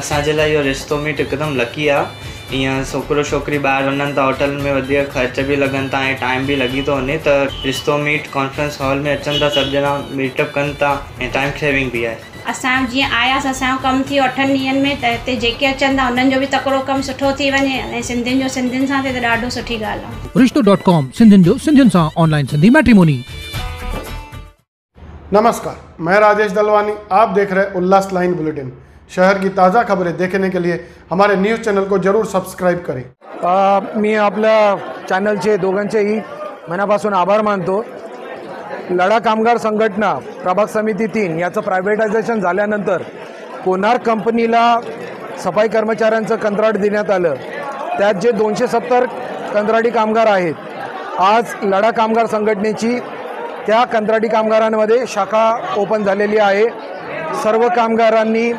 असांजे लाइ इहो रिश्तो मीट हिकदमि लकी आहे। ईअं छोकिरो छोकिरी ॿाहिरि वञनि था होटल में वधीक ख़र्च बि लॻनि था ऐं टाइम बि लॻी थो वञे, त रिश्तो मीट कॉन्फ्रेंस हॉल में अचनि था, सभु ॼणा मीटअप कनि था ऐं टाइम सेविंग बि आहे। असां जीअं आयासीं, असांजो कमु थी 8 ॾींहंनि में, त हिते जेके अचनि था उन्हनि जो बि तकिड़ो कमु सुठो थी वञे ऐं सिंधियुनि जो सिंधियुनि सां थिए त ॾाढो सुठी ॻाल्हि आहे। रिश्तो.com सिंधियुनि जो सिंधियुनि सां ऑनलाइन सिंधी मैट्रिमोनी। नमस्कार, मैं राजेश दलवानी, आप देख रहे उल्लास लाइन बुलेटिन। शहर की ताज़ा खबरें देखने के लिए हमारे न्यूज़ चॅनल को जरूर सबस्क्राईब करें। मी आपल्या चॅनलचे दोघांचेही मनापासून आभार मानतो। लढा कामगार संघटना प्रभाग समिती 3 याचं प्रायव्हेटायझेशन झाल्यानंतर कोनार कंपनीला सफाई कर्मचाऱ्यांचं कंत्राट देण्यात आलं, त्यात जे 270 कंत्राटी कामगार आहेत, आज लढा कामगार संघटनेची त्या कंत्राटी कामगारांमध्ये शाखा ओपन झालेली आहे। सर्व कामगारांनी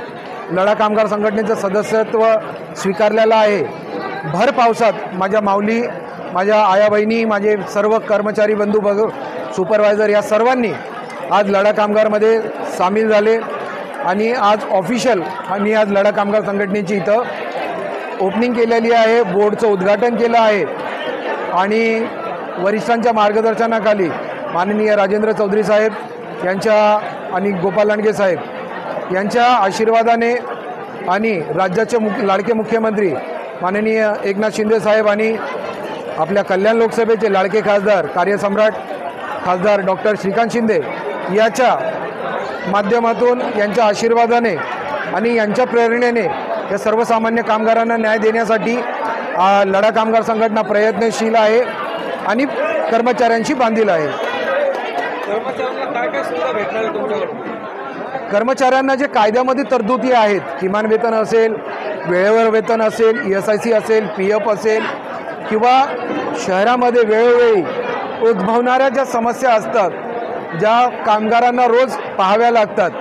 लढा कामगार संघटनेचं सदस्यत्व स्वीकारलेलं आहे। भर पावसात माझ्या माऊली, माझ्या आया बहिणी, माझे सर्व कर्मचारी बंधू, सुपरवायझर या सर्वांनी आज लढा कामगारमध्ये सामील झाले आणि आज ऑफिशियल आम्ही आज लढा कामगार संघटनेची इथं ओपनिंग केलेली आहे, बोर्डचं उद्घाटन केलं आहे आणि वरिष्ठांच्या मार्गदर्शनाखाली माननीय राजेंद्र चौधरी साहेब यांच्या आणि गोपाल लांडगे साहेब यांच्या आशीर्वादाने आणि राज्याचे लाडके मुख्यमंत्री माननीय एकनाथ शिंदे साहेब आणि आपल्या कल्याण लोकसभेचे लाडके खासदार कार्यसम्राट खासदार डॉक्टर श्रीकांत शिंदे याच्या माध्यमातून यांच्या आशीर्वादाने आणि यांच्या प्रेरणेने या सर्वसामान्य कामगारांना न्याय देण्यासाठी लढा कामगार संघटना प्रयत्नशील आहे आणि कर्मचाऱ्यांशी बांधील आहे। कर्मचाऱ्यांना जे कायद्यामध्ये तरतुदी आहेत, किमान वेतन असेल, वेळेवर वेतन असेल, ESIC असेल, PF असेल किंवा शहरामध्ये वेळोवेळी उद्भवणाऱ्या ज्या समस्या असतात, ज्या कामगारांना रोज पाहाव्या लागतात,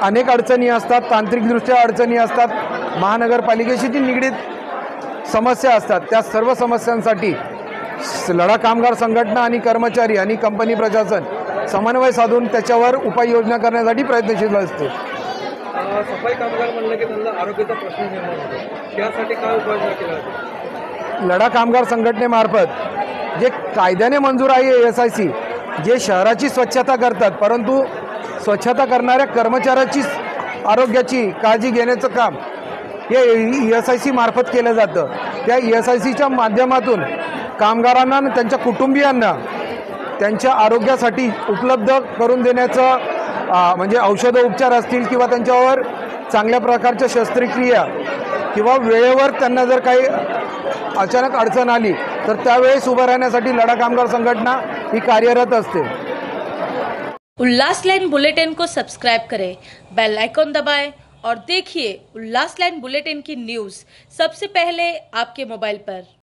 अनेक अडचणी असतात, तांत्रिकदृष्ट्या अडचणी असतात, महानगरपालिकेशी निगडीत समस्या असतात, त्या सर्व समस्यांसाठी लढा कामगार संघटना आणि कर्मचारी आणि कंपनी प्रशासन समन्वय साधून त्याच्यावर उपाययोजना करण्यासाठी प्रयत्नशील असते। सफाई कामगार म्हणलं की त्यांना आरोग्याचा प्रश्न निर्माण होतो, त्यासाठी काय उपाययोजना केल्या? लढा कामगार संघटनेमार्फत जे कायद्याने मंजूर आहे ESIC, जे शहराची स्वच्छता करतात, परंतु स्वच्छता करणाऱ्या कर्मचाऱ्याची आरोग्याची काळजी घेण्याचं काम हे ESIC मार्फत केलं जातं। त्या ESICच्या माध्यमातून कामगारांना आणि त्यांच्या कुटुंबियांना त्यांच्या आरोग्यासाठी उपलब्ध करून देण्याचं म्हणजे औषधोपचार असतील किंवा त्यांच्यावर चांगल्या प्रकारच्या शस्त्रक्रिया किंवा वेळेवर त्यांना जर काही अचानक अडचण आली तर त्यावेळेस उभं राहण्यासाठी लढा कामगार संघटना ही कार्यरत असते। उल्लास लाइन बुलेटिन को सब्सक्राइब करें, बेल आइकॉन दबाएं और देखिए उल्लास लाइन बुलेटिन की न्यूज़ सबसे पहले आपके मोबाइल पर।